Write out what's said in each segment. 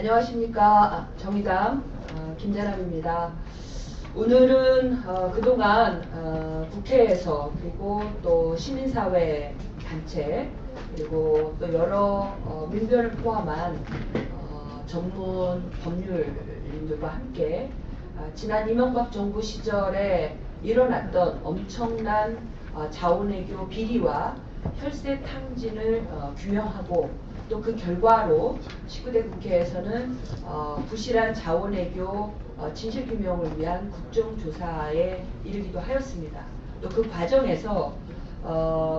안녕하십니까. 정의당 김재남입니다. 오늘은 그동안 국회에서 그리고 또 시민사회 단체 그리고 또 여러 민변을 포함한 전문 법률인들과 함께 지난 이명박 정부 시절에 일어났던 엄청난 자원외교 비리와 혈세 탕진을 규명하고 또 그 결과로 19대 국회에서는 부실한 자원외교 진실규명을 위한 국정조사에 이르기도 하였습니다. 또 그 과정에서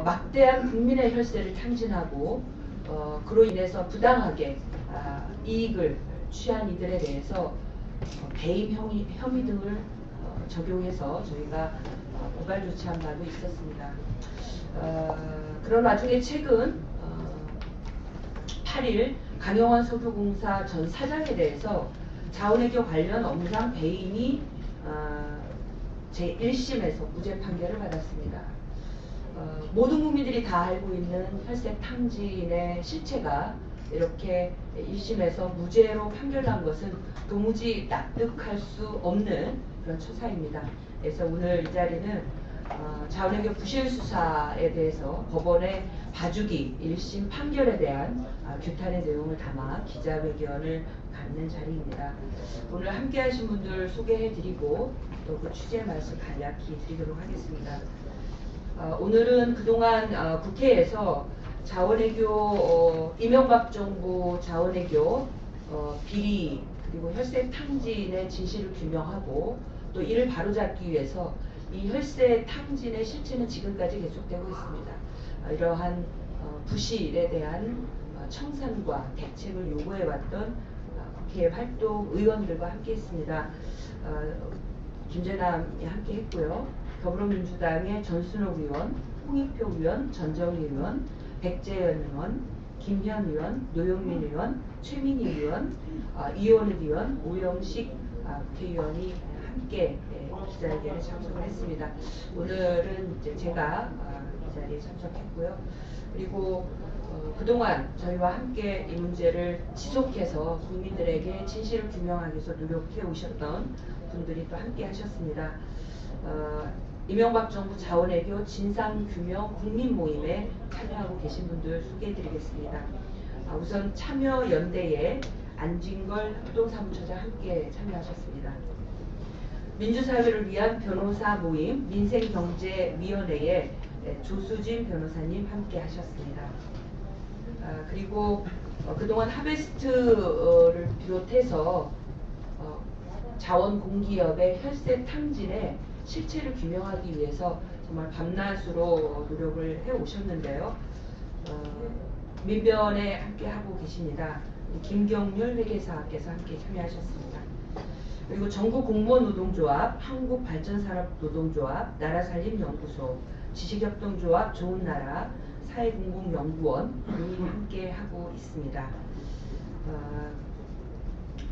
막대한 국민의 혈세를 탕진하고 그로 인해서 부당하게 이익을 취한 이들에 대해서 배임 혐의 등을 적용해서 저희가 고발 조치한 바도 있었습니다. 그런 와중에 최근 8일 강영환 석유공사 전 사장에 대해서 자원외교 관련 업무상 배임이 제1심에서 무죄 판결을 받았습니다. 모든 국민들이 다 알고 있는 혈세 탕진의 실체가 이렇게 1심에서 무죄로 판결난 것은 도무지 납득할 수 없는 그런 처사입니다. 그래서 오늘 이 자리는 자원외교 부실 수사에 대해서 법원의 봐주기 1심 판결에 대한 규탄의 내용을 담아 기자회견을 갖는 자리입니다. 오늘 함께 하신 분들 소개해드리고 또 그 취재 말씀 간략히 드리도록 하겠습니다. 오늘은 그동안 국회에서 자원외교 이명박 정부 자원외교 비리 그리고 혈세 탕진의 진실을 규명하고 또 이를 바로잡기 위해서 이 혈세 탕진의 실체는 지금까지 계속되고 있습니다. 이러한 부실에 대한 청산과 대책을 요구해왔던 국회 활동 의원들과 함께했습니다. 김재남이 함께했고요. 더불어민주당의 전순옥 의원, 홍익표 의원, 전정희 의원, 백재현 의원, 김현 의원, 노영민 의원, 최민희 의원, 이원우 의원, 오영식 국회의원이 함께 기자회견에 참석을 했습니다. 오늘은 이제 제가 이 자리에 참석했고요. 그리고 그동안 저희와 함께 이 문제를 지속해서 국민들에게 진실을 규명하기 위해서 노력해 오셨던 분들이 또 함께 하셨습니다. 이명박 정부 자원외교 진상규명 국민모임에 참여하고 계신 분들 소개해드리겠습니다. 우선 참여연대의 안진걸 합동사무처장 함께 참여하셨습니다. 민주사회를 위한 변호사 모임 민생경제위원회에 조수진 변호사님 함께 하셨습니다. 그리고 그동안 하베스트를 비롯해서 자원공기업의 혈세 탕진의 실체를 규명하기 위해서 정말 밤낮으로 노력을 해오셨는데요. 민변에 함께 하고 계십니다. 김경률 회계사께서 함께 참여하셨습니다. 그리고 전국공무원노동조합, 한국발전산업노동조합, 나라살림연구소, 지식협동조합, 좋은나라, 사회공공연구원이 함께 하고 있습니다.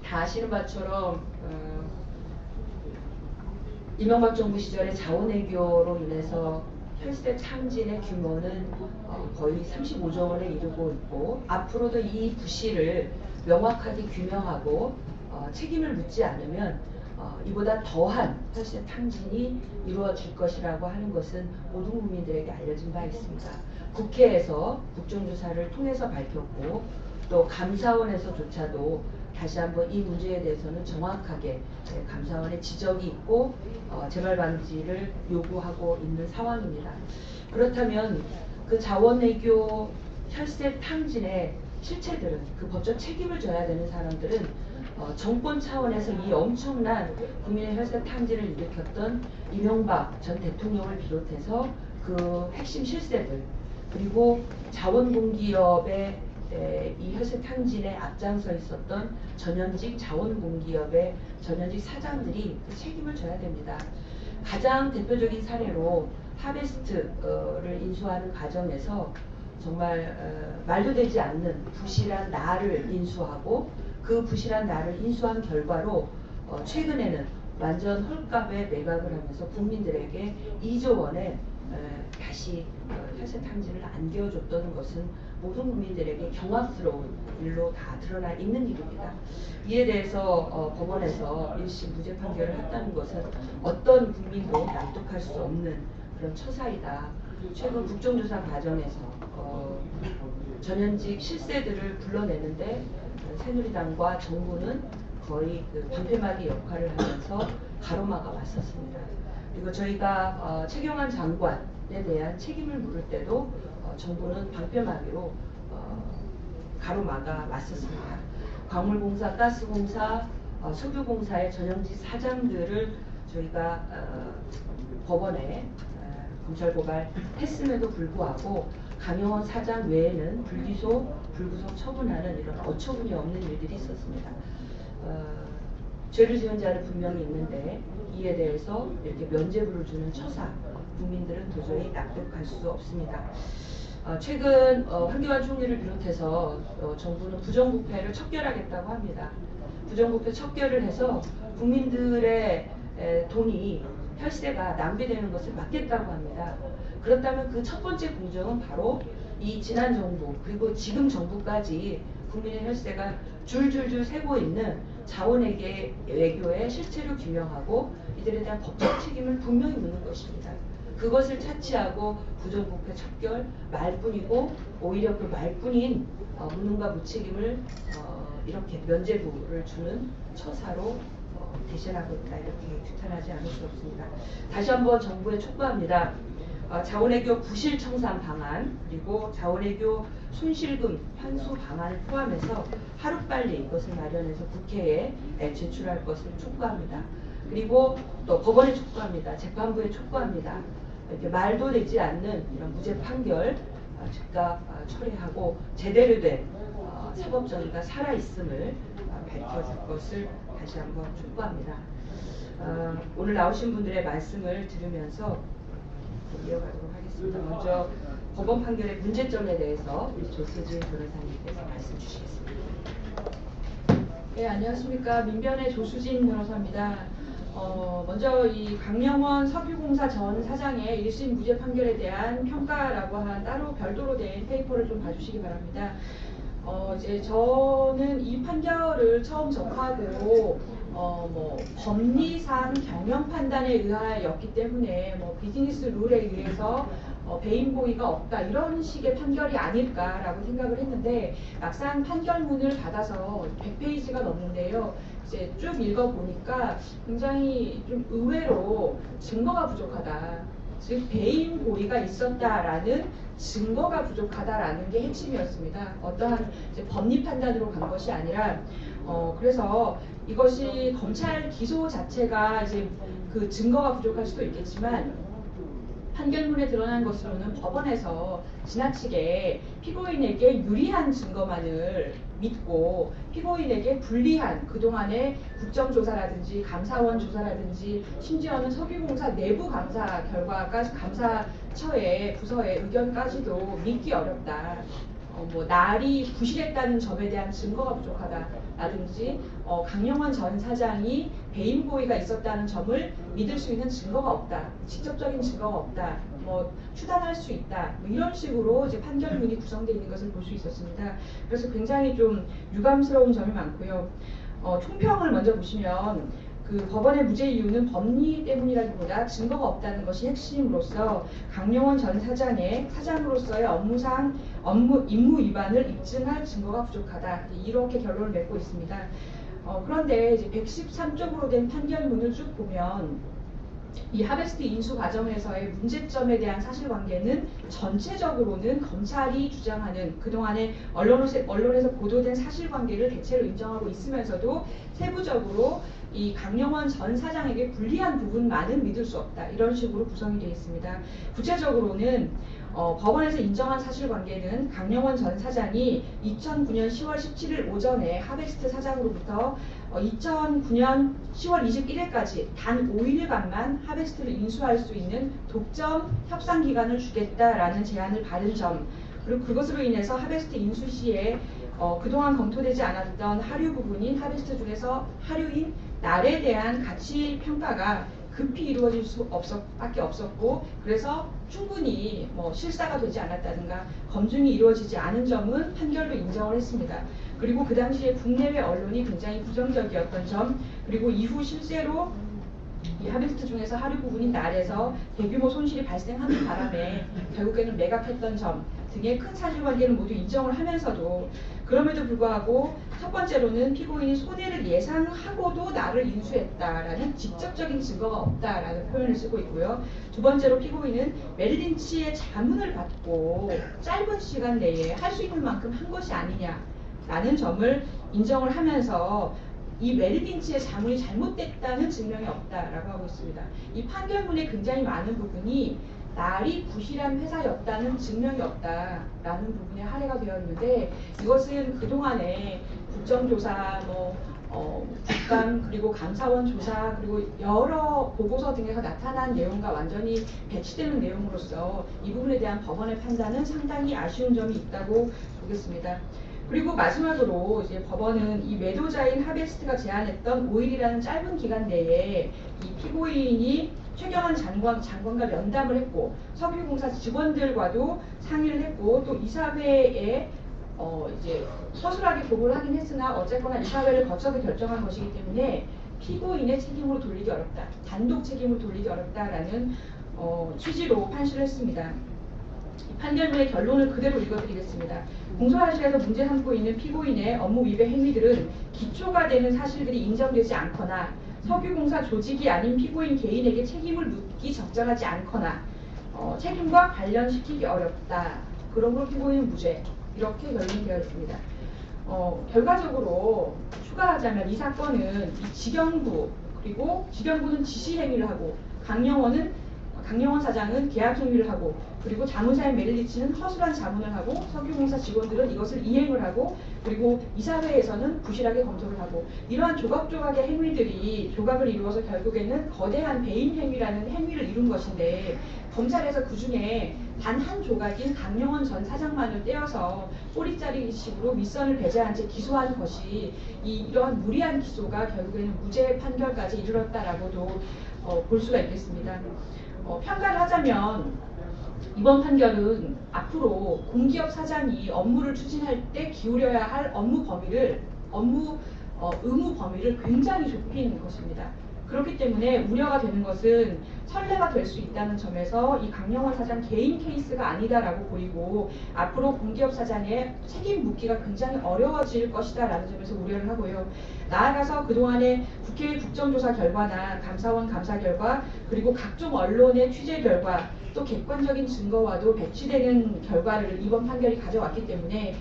다 아시는 바처럼 이명박 정부 시절에 자원외교로 인해서 혈세 탕진의 규모는 거의 35조 원에 이르고 있고 앞으로도 이 부실을 명확하게 규명하고 책임을 묻지 않으면 이보다 더한 혈세 탕진이 이루어질 것이라고 하는 것은 모든 국민들에게 알려진 바 있습니다. 국회에서 국정조사를 통해서 밝혔고 또 감사원에서조차도 다시 한번 이 문제에 대해서는 정확하게 감사원의 지적이 있고 재발 방지를 요구하고 있는 상황입니다. 그렇다면 그 자원외교 혈세 탕진의 실체들은 그 법적 책임을 져야 되는 사람들은 정권 차원에서 이 엄청난 국민의 혈세 탕진을 일으켰던 이명박 전 대통령을 비롯해서 그 핵심 실세들 그리고 자원공기업의 이 혈세 탕진에 앞장서 있었던 전현직 자원공기업의 전현직 사장들이 그 책임을 져야 됩니다. 가장 대표적인 사례로 하베스트를 인수하는 과정에서 정말 말도 되지 않는 부실한 날을 인수하고 그 부실한 날을 인수한 결과로 최근에는 완전 헐값에 매각을 하면서 국민들에게 2조 원의 다시 혈세 탕진을 안겨줬던 것은 모든 국민들에게 경악스러운 일로 다 드러나 있는 일입니다. 이에 대해서 법원에서 1심 무죄 판결을 했다는 것은 어떤 국민도 납득할 수 없는 그런 처사이다. 최근 국정조사 과정에서 전현직 실세들을 불러내는데 새누리당과 정부는 거의 그 방패막이 역할을 하면서 가로막아 왔었습니다. 그리고 저희가 최경환 장관에 대한 책임을 물을 때도 정부는 방패막이로 가로막아 왔었습니다. 광물공사, 가스공사, 석유공사의 전현직 사장들을 저희가 법원에 검찰 고발했음에도 불구하고 강영원 사장 외에는 불기소, 불구속 처분하는 이런 어처구니 없는 일들이 있었습니다. 죄를 지은 자는 분명히 있는데 이에 대해서 이렇게 면죄부를 주는 처사, 국민들은 도저히 납득할 수 없습니다. 최근 황교안 총리를 비롯해서 정부는 부정부패를 척결하겠다고 합니다. 부정부패 척결을 해서 국민들의 돈이 혈세가 낭비되는 것을 막겠다고 합니다. 그렇다면 그 첫 번째 공정은 바로 이 지난 정부 그리고 지금 정부까지 국민의 혈세가 줄줄줄 새고 있는 자원외계 외교의 실체를 규명하고 이들에 대한 법적 책임을 분명히 묻는 것입니다. 그것을 차치하고 부정부패 척결 말뿐이고 오히려 그 말뿐인 무능과 무책임을 이렇게 면죄부를 주는 처사로 대신하고 있다. 이렇게 규탄하지 않을 수 없습니다. 다시 한번 정부에 촉구합니다. 자원외교 부실 청산 방안 그리고 자원외교 손실금 환수 방안을 포함해서 하루빨리 이것을 마련해서 국회에 제출할 것을 촉구합니다. 그리고 또 법원에 촉구합니다. 재판부에 촉구합니다. 이렇게 말도 되지 않는 이런 무죄 판결 즉각 처리하고 제대로 된 사법정의가 살아있음을 밝혀줄 것을 다시 한번 촉구합니다. 오늘 나오신 분들의 말씀을 들으면서 이어가도록 하겠습니다. 먼저 법원 판결의 문제점에 대해서 우리 조수진 변호사님께서 말씀 주시겠습니다. 네, 안녕하십니까. 민변의 조수진 변호사입니다. 먼저 이 강영원 석유공사 전 사장의 1심 무죄 판결에 대한 평가라고 한 따로 별도로 된 페이퍼를 좀 봐주시기 바랍니다. 이제 저는 이 판결을 처음 접하고 법리상 경영 판단에 의하였기 때문에 비즈니스 룰에 의해서 배임보위가 없다 이런 식의 판결이 아닐까라고 생각을 했는데 막상 판결문을 받아서 100페이지가 넘는데요. 이제 쭉 읽어보니까 굉장히 좀 의외로 증거가 부족하다. 즉 배임 고의가 있었다라는 증거가 부족하다라는 게 핵심이었습니다. 어떠한 이제 법리 판단으로 간 것이 아니라 그래서 이것이 검찰 기소 자체가 이제 그 증거가 부족할 수도 있겠지만 판결문에 드러난 것으로는 법원에서 지나치게 피고인에게 유리한 증거만을 믿고 피고인에게 불리한 그동안의 국정조사라든지 감사원 조사라든지 심지어는 석유공사 내부 감사 결과까지 감사처의 부서의 의견까지도 믿기 어렵다. 날이 부실했다는 점에 대한 증거가 부족하다라든지 강영원 전 사장이 배임 고의가 있었다는 점을 믿을 수 있는 증거가 없다, 직접적인 증거가 없다, 추단할 수 있다, 이런 식으로 이제 판결문이 구성되어 있는 것을 볼 수 있었습니다. 그래서 굉장히 좀 유감스러운 점이 많고요. 총평을 먼저 보시면 그 법원의 무죄 이유는 법리 때문이라기보다 증거가 없다는 것이 핵심으로서 강영원 전 사장의 사장으로서의 임무 위반을 입증할 증거가 부족하다. 이렇게 결론을 맺고 있습니다. 그런데 이제 113쪽으로 된 판결문을 쭉 보면 이 하베스트 인수 과정에서의 문제점에 대한 사실관계는 전체적으로는 검찰이 주장하는 그동안의 언론에서 보도된 사실관계를 대체로 인정하고 있으면서도 세부적으로 이 강영원 전 사장에게 불리한 부분만은 믿을 수 없다. 이런 식으로 구성이 되어 있습니다. 구체적으로는 법원에서 인정한 사실관계는 강영원 전 사장이 2009년 10월 17일 오전에 하베스트 사장으로부터 2009년 10월 21일까지 단 5일간만 하베스트를 인수할 수 있는 독점 협상 기간을 주겠다라는 제안을 받은 점, 그리고 그것으로 인해서 하베스트 인수 시에 그동안 검토되지 않았던 하류 부분인 하베스트 중에서 하류인 날에 대한 가치 평가가 급히 이루어질 수밖에 없었고, 그래서 충분히 뭐 실사가 되지 않았다든가 검증이 이루어지지 않은 점은 판결로 인정을 했습니다. 그리고 그 당시에 국내외 언론이 굉장히 부정적이었던 점, 그리고 이후 실제로 이 하베스트 중에서 하류 부분인 날에서 대규모 손실이 발생하는 바람에 결국에는 매각했던 점 등의 큰 사실관계는 모두 인정을 하면서도, 그럼에도 불구하고 첫 번째로는 피고인이 손해를 예상하고도 나를 인수했다라는 직접적인 증거가 없다라는 표현을 쓰고 있고요. 두 번째로 피고인은 메릴린치의 자문을 받고 짧은 시간 내에 할 수 있는 만큼 한 것이 아니냐라는 점을 인정을 하면서 이 메릴린치의 자문이 잘못됐다는 증명이 없다라고 하고 있습니다. 이 판결문에 굉장히 많은 부분이 날이 부실한 회사였다는 증명이 없다라는 부분에 할애가 되어 있는데, 이것은 그동안에 국정조사, 국감, 그리고 감사원 조사, 그리고 여러 보고서 등에서 나타난 내용과 완전히 배치되는 내용으로서 이 부분에 대한 법원의 판단은 상당히 아쉬운 점이 있다고 보겠습니다. 그리고 마지막으로 이제 법원은 이 매도자인 하베스트가 제안했던 5일이라는 짧은 기간 내에 이 피고인이 최경환 장관과 면담을 했고 석유공사 직원들과도 상의를 했고 또 이사회에 이제 서술하게 보고를 하긴 했으나 어쨌거나 이사회를 거쳐서 결정한 것이기 때문에 피고인의 책임으로 돌리기 어렵다, 단독 책임으로 돌리기 어렵다라는 취지로 판시를 했습니다. 이 판결문의 결론을 그대로 읽어드리겠습니다. 공소사실에서 문제 삼고 있는 피고인의 업무 위배 행위들은 기초가 되는 사실들이 인정되지 않거나 석유공사 조직이 아닌 피고인 개인에게 책임을 묻기 적절하지 않거나 책임과 관련시키기 어렵다. 그러므로 피고인은 무죄. 이렇게 결론이 되어 있습니다. 결과적으로 추가하자면 이 사건은 이 직영부, 그리고 직영부는 지시 행위를 하고 강영원 사장은 계약 행위를 하고, 그리고 자문사인 메릴리치는 허술한 자문을 하고, 석유공사 직원들은 이것을 이행을 하고, 그리고 이사회에서는 부실하게 검토를 하고, 이러한 조각조각의 행위들이 조각을 이루어서 결국에는 거대한 배임 행위라는 행위를 이룬 것인데, 검찰에서 그 중에 단 한 조각인 강영원 전 사장만을 떼어서 꼬리자리식으로 윗선을 배제한 채 기소한 것이 이러한 무리한 기소가 결국에는 무죄 판결까지 이르렀다라고도 볼 수가 있겠습니다. 평가를 하자면 이번 판결은 앞으로 공기업 사장이 업무를 추진할 때 기울여야 할 의무 범위를 굉장히 좁힌 것입니다. 그렇기 때문에 우려가 되는 것은 선례가 될 수 있다는 점에서 이 강영원 사장 개인 케이스가 아니다라고 보이고, 앞으로 공기업 사장의 책임 묻기가 굉장히 어려워질 것이다라는 점에서 우려를 하고요. 나아가서 그동안의 국회의 국정조사 결과나 감사원 감사 결과, 그리고 각종 언론의 취재 결과, 또 객관적인 증거와도 배치되는 결과를 이번 판결이 가져왔기 때문에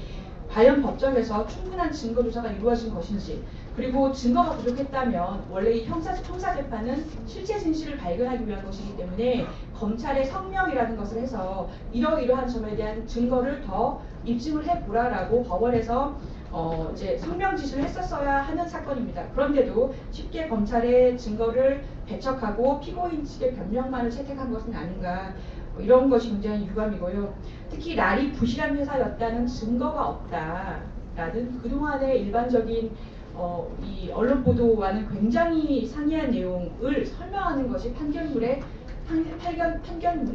과연 법정에서 충분한 증거 조사가 이루어진 것인지, 그리고 증거가 부족했다면 원래 이 형사재판은 실체 진실을 발견하기 위한 것이기 때문에 검찰의 성명이라는 것을 해서 이러이러한 점에 대한 증거를 더 입증을 해보라라고 법원에서 이제 성명 지시를 했었어야 하는 사건입니다. 그런데도 쉽게 검찰의 증거를 배척하고 피고인 측의 변명만을 채택한 것은 아닌가, 이런 것이 굉장히 유감이고요. 특히 날이 부실한 회사였다는 증거가 없다라는 그동안의 일반적인 이 언론 보도와는 굉장히 상이한 내용을 설명하는 것이 판결문의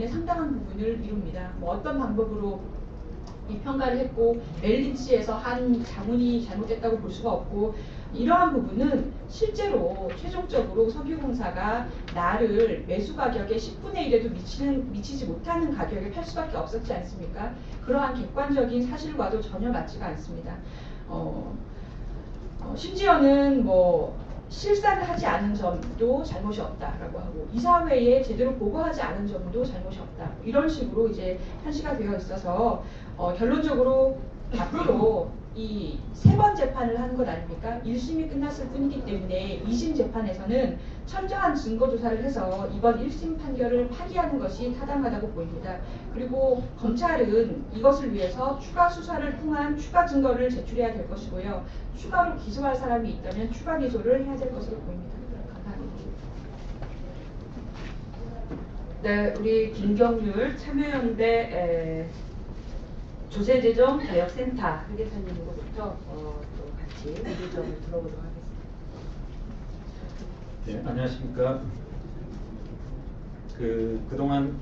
상당한 부분을 이룹니다. 어떤 방법으로 이 평가를 했고 메릴린치에서 한 자문이 잘못됐다고 볼 수가 없고, 이러한 부분은 실제로 최종적으로 석유공사가 나를 매수 가격의 10분의 1에도 미치지 못하는 가격에 팔 수밖에 없었지 않습니까? 그러한 객관적인 사실과도 전혀 맞지가 않습니다. 심지어는 실사를 하지 않은 점도 잘못이 없다라고 하고, 이사회에 제대로 보고하지 않은 점도 잘못이 없다, 이런 식으로 이제 판시가 되어 있어서 결론적으로 앞으로 이 3번 재판을 하는 것 아닙니까? 1심이 끝났을 뿐이기 때문에 2심 재판에서는 철저한 증거 조사를 해서 이번 1심 판결을 파기하는 것이 타당하다고 보입니다. 그리고 검찰은 이것을 위해서 추가 수사를 통한 추가 증거를 제출해야 될 것이고요. 추가로 기소할 사람이 있다면 추가 기소를 해야 될 것으로 보입니다. 감사합니다. 네, 우리 김경률 참여연대 조세재정 개혁센터 회계사님으로부터 또 같이 의견을 들어보도록 하겠습니다. 네, 안녕하십니까. 그동안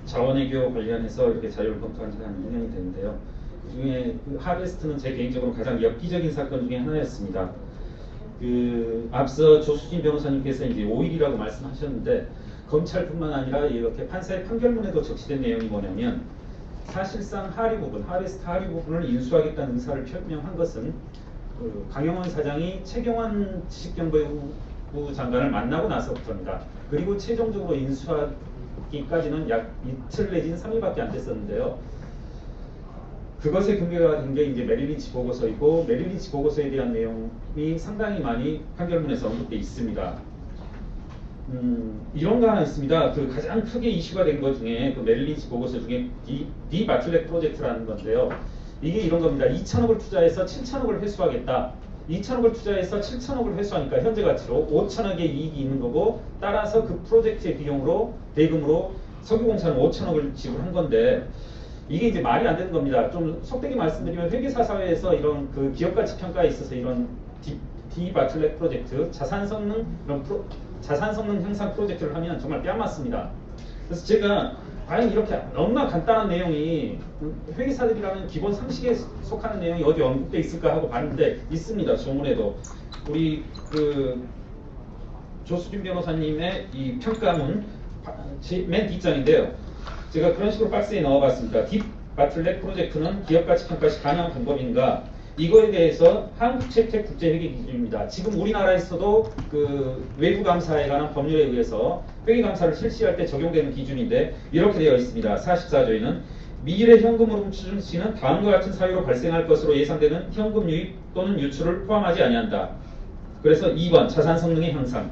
자원외교 관련해서 이렇게 자료를 검토한 지가 한 2년이 됐는데요. 그중에 그 하베스트는 제 개인적으로 가장 엽기적인 사건 중에 하나였습니다. 앞서 조수진 변호사님께서 이제 5일이라고 말씀하셨는데, 검찰뿐만 아니라 이렇게 판사의 판결문에도 적시된 내용이 뭐냐면, 사실상 하베스트 하류 부분을 인수하겠다는 의사를 표명한 것은 강영원 사장이 최경환 지식경제부 장관을 만나고 나서부터입니다. 그리고 최종적으로 인수하기까지는 약 이틀 내지는 3일밖에 안 됐었는데요. 그것의 근거가 된 게 이제 메릴 린치 보고서이고, 메릴 린치 보고서에 대한 내용이 상당히 많이 판결문에서 언급되어 있습니다. 이런 거 하나 있습니다. 그 가장 크게 이슈가 된 것 중에 그 메릴 린치 보고서 중에 디 바틀렉 프로젝트라는 건데요. 이게 이런 겁니다. 2천억을 투자해서 7천억을 회수하겠다. 2천억을 투자해서 7천억을 회수하니까 현재 가치로 5천억의 이익이 있는 거고, 따라서 그 프로젝트의 비용으로 대금으로 석유공사는 5천억을 지불한 건데, 이게 이제 말이 안 되는 겁니다. 좀 속되게 말씀드리면 회계사 사회에서 이런 그 기업가치 평가에 있어서 이런 디 바틀렉 프로젝트, 자산 성능 향상 프로젝트를 하면 정말 뺨맞습니다. 그래서 제가 과연 이렇게 너무나 간단한 내용이 회계사들이라는 기본 상식에 속하는 내용이 어디 언급돼 있을까 하고 봤는데 있습니다. 조문에도 우리 그 조수진 변호사님의 이 평가문 맨 뒷장인데요. 제가 그런 식으로 박스에 넣어봤습니다. 딥 바틀렉 프로젝트는 기업가치 평가 시 가능한 방법인가? 이거에 대해서 한국채택 국제회계 기준입니다. 지금 우리나라에서도 그 외부감사에 관한 법률에 의해서 회계감사를 실시할 때 적용되는 기준인데 이렇게 되어 있습니다. 44조에는 미래 현금흐름 추정 시는 다음과 같은 사유로 발생할 것으로 예상되는 현금 유입 또는 유출을 포함하지 아니한다. 그래서 2번 자산 성능의 향상.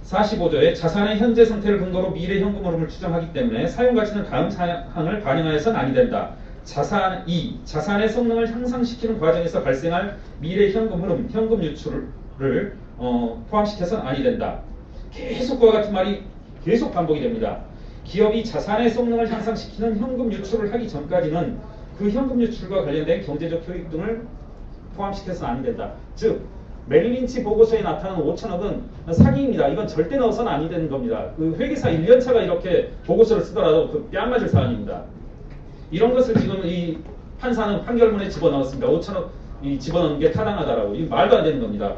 45조에 자산의 현재 상태를 근거로 미래 현금 흐름을 추정하기 때문에 사용가치는 다음 사항을 반영하여서는 아니 된다. 자산의 성능을 향상시키는 과정에서 발생할 미래 현금 흐름, 현금 유출을 포함시켜서는 아니 된다. 계속 그와 같은 말이 계속 반복이 됩니다. 기업이 자산의 성능을 향상시키는 현금 유출을 하기 전까지는 그 현금 유출과 관련된 경제적 효익 등을 포함시켜서는 아니 된다. 즉 메릴 린치 보고서에 나타나는 5천억은 사기입니다. 이건 절대 넣어서는 아니 되는 겁니다. 그 회계사 1년차가 이렇게 보고서를 쓰더라도 그 뺨맞을 사안입니다. 이런 것을 지금 이 판사는 판결문에 집어넣었습니다. 5천억 집어넣는 게 타당하다라고. 이 말도 안 되는 겁니다.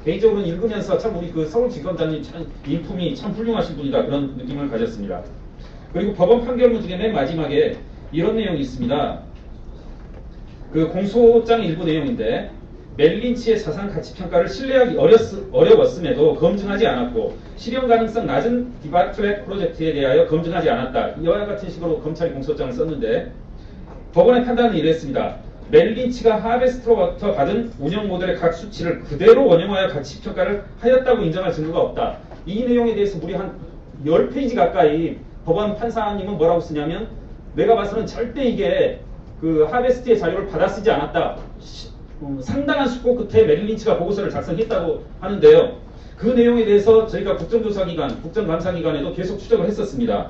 개인적으로는 읽으면서 참 우리 그 서울지검장님 참 인품이 참 훌륭하신 분이다 그런 느낌을 가졌습니다. 그리고 법원 판결문 중에 맨 마지막에 이런 내용이 있습니다. 그 공소장 일부 내용인데 메릴 린치의 자산 가치 평가를 신뢰하기 어려웠음에도 검증하지 않았고 실현 가능성 낮은 디바틀렉 프로젝트에 대하여 검증하지 않았다. 이와 같은 식으로 검찰이 공소장을 썼는데 법원의 판단은 이랬습니다. 메릴 린치가 하베스트로부터 받은 운영 모델의 각 수치를 그대로 원용하여 가치 평가를 하였다고 인정할 증거가 없다. 이 내용에 대해서 무려 한 10페이지 가까이 법원 판사님은 뭐라고 쓰냐면 내가 봐서는 절대 이게 그 하베스트의 자료를 받아 쓰지 않았다. 상당한 숙고 끝에 메릴 린치가 보고서를 작성했다고 하는데요. 그 내용에 대해서 저희가 국정조사기관, 국정감사기관에도 계속 추적을 했었습니다.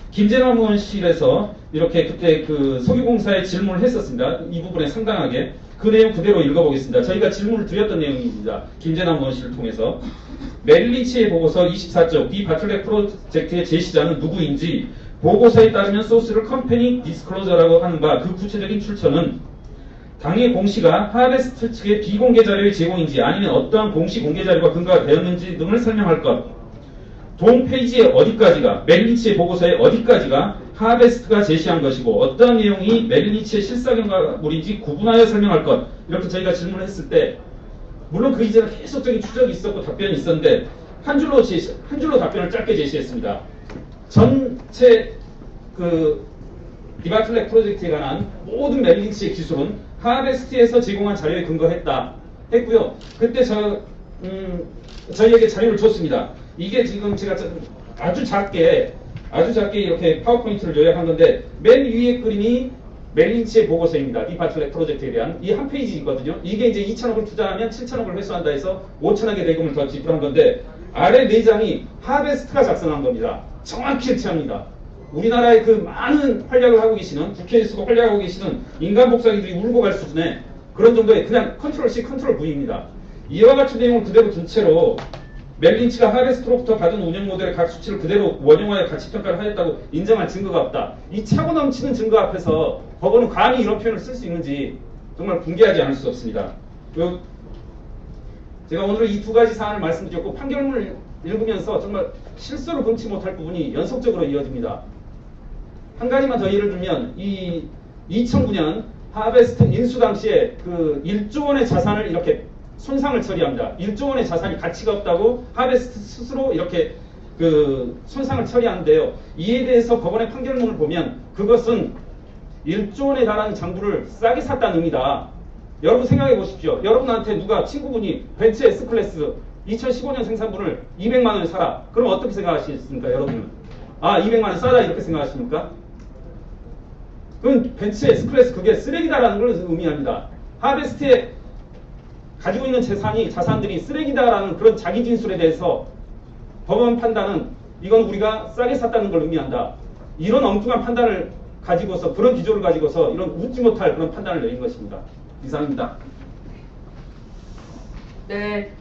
김재남 의원실에서 이렇게 그때 그 석유공사에 질문을 했었습니다. 이 부분에 상당하게. 그 내용 그대로 읽어보겠습니다. 저희가 질문을 드렸던 내용입니다. 김재남 의원실을 통해서. 메릴 린치의 보고서 24쪽 비 바틀렉 프로젝트의 제시자는 누구인지 보고서에 따르면 소스를 컴퍼니 디스클로저라고 하는 바 그 구체적인 출처는 당의 공시가 하베스트 측의 비공개 자료의 제공인지 아니면 어떠한 공시 공개 자료가 근거가 되었는지 등을 설명할 것. 동 페이지의 어디까지가 메릴 린치의 보고서의 어디까지가 하베스트가 제시한 것이고 어떠한 내용이 메릴 린치의 실사경과물인지 구분하여 설명할 것. 이렇게 저희가 질문을 했을 때 물론 그 이전에 계속적인 추적이 있었고 답변이 있었는데 한 줄로 답변을 짧게 제시했습니다. 전체 그 디바틀렉 프로젝트에 관한 모든 메릴 린치의 기술은 하베스트에서 제공한 자료에 근거했다 했고요. 그때 저희에게 자료를 줬습니다. 이게 지금 제가 아주 작게 이렇게 파워포인트를 요약한 건데 맨 위에 그림이 메릴 린치의 보고서입니다. 디바틀렉 프로젝트에 대한 이 한 페이지거든요. 이게 이제 2천억을 투자하면 7천억을 회수한다 해서 5천억의 대금을 더 지불한 건데 아래 4장이 하베스트가 작성한 겁니다. 정확히 일치합니다. 우리나라의 그 많은 활약을 하고 계시는 국회에서도 활약하고 계시는 인간 복사기들이 울고 갈 수준의 그런 정도의 그냥 컨트롤 C 컨트롤 V입니다. 이와 같은 내용을 그대로 둔 채로 멜린치가 하베스트로부터 받은 운영 모델의 각 수치를 그대로 원용하여 가치 평가를 하였다고 인정할 증거가 없다. 이 차고 넘치는 증거 앞에서 법원은 감히 이런 표현을 쓸 수 있는지 정말 붕괴하지 않을 수 없습니다. 제가 오늘 이 두 가지 사안을 말씀드렸고 판결문을 읽으면서 정말 실수를 금치 못할 부분이 연속적으로 이어집니다. 한 가지만 더 예를 들면 이 2009년 하베스트 인수 당시에 그 1조 원의 자산을 이렇게 손상을 처리합니다. 1조 원의 자산이 가치가 없다고 하베스트 스스로 이렇게 그 손상을 처리하는데요. 이에 대해서 법원의 판결문을 보면 그것은 1조 원에 달하는 장부를 싸게 샀다는 의미다. 여러분 생각해 보십시오. 여러분한테 누가 친구분이 벤츠 S클래스 2015년 생산분을 200만 원에 사라. 그럼 어떻게 생각하시겠습니까, 여러분은? 아, 200만 원 싸다 이렇게 생각하십니까? 그건 벤츠 S클래스 그게 쓰레기다라는 걸 의미합니다. 하베스트에 가지고 있는 자산들이 쓰레기다라는 그런 자기 진술에 대해서 법원 판단은 이건 우리가 싸게 샀다는 걸 의미한다. 이런 엉뚱한 판단을 가지고서 그런 기조를 가지고서 이런 웃지 못할 그런 판단을 내린 것입니다. 이상입니다. 네,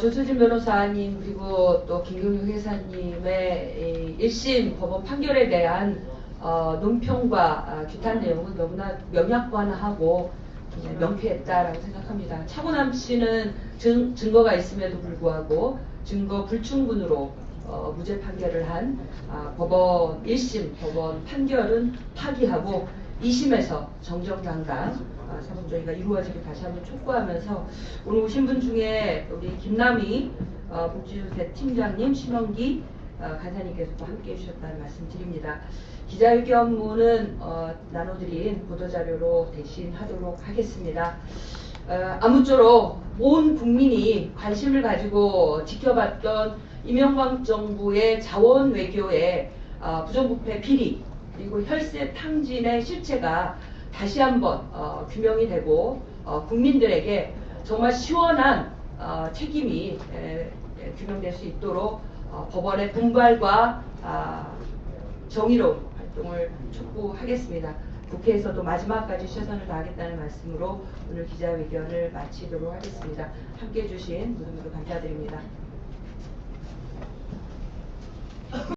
조수진 변호사님 그리고 또 김경육 회사님의 1심 법원 판결에 대한 논평과 규탄 내용은 너무나 명약관하고 명쾌했다라고 생각합니다. 차고 남치는 증거가 있음에도 불구하고 증거 불충분으로 무죄 판결을 한 법원 1심 법원 판결은 파기하고 2심에서 정정당당 사법조의가 이루어지길 다시 한번 촉구하면서 오늘 오신 분 중에 우리 김남희 복지주택 팀장님, 심원기 간사님께서도 함께해 주셨다는 말씀 드립니다. 기자회견문은 나눠드린 보도자료로 대신하도록 하겠습니다. 아무쪼록 온 국민이 관심을 가지고 지켜봤던 이명박 정부의 자원 외교의 부정부패 비리 그리고 혈세 탕진의 실체가 다시 한번 규명이 되고 국민들에게 정말 시원한 책임이 규명될 수 있도록 법원의 분발과 정의로운 활동을 촉구하겠습니다. 국회에서도 마지막까지 최선을 다하겠다는 말씀으로 오늘 기자회견을 마치도록 하겠습니다. 함께해 주신 모두 감사드립니다.